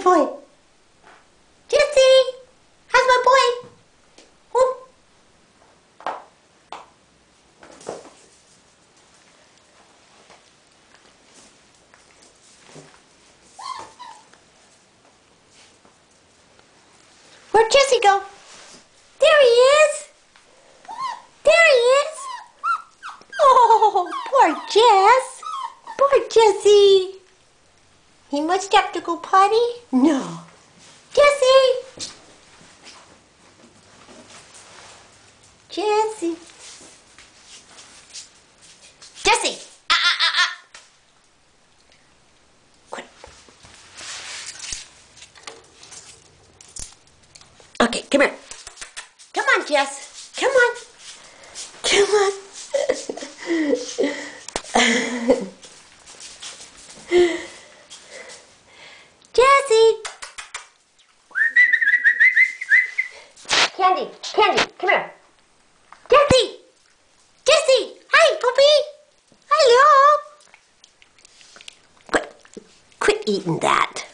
boy? Jesse! How's my boy? Whoop. Where'd Jesse go? There he is! There he is! Oh, poor Jess! Poor Jesse! He must have to go potty? No. Jesse! Jesse! Jesse! Quit. Okay, come here. Come on, Jess. Come on. Come on. Jesse! Candy, come here. Jesse! Jesse! Hi, puppy! Hello! Quit eating that.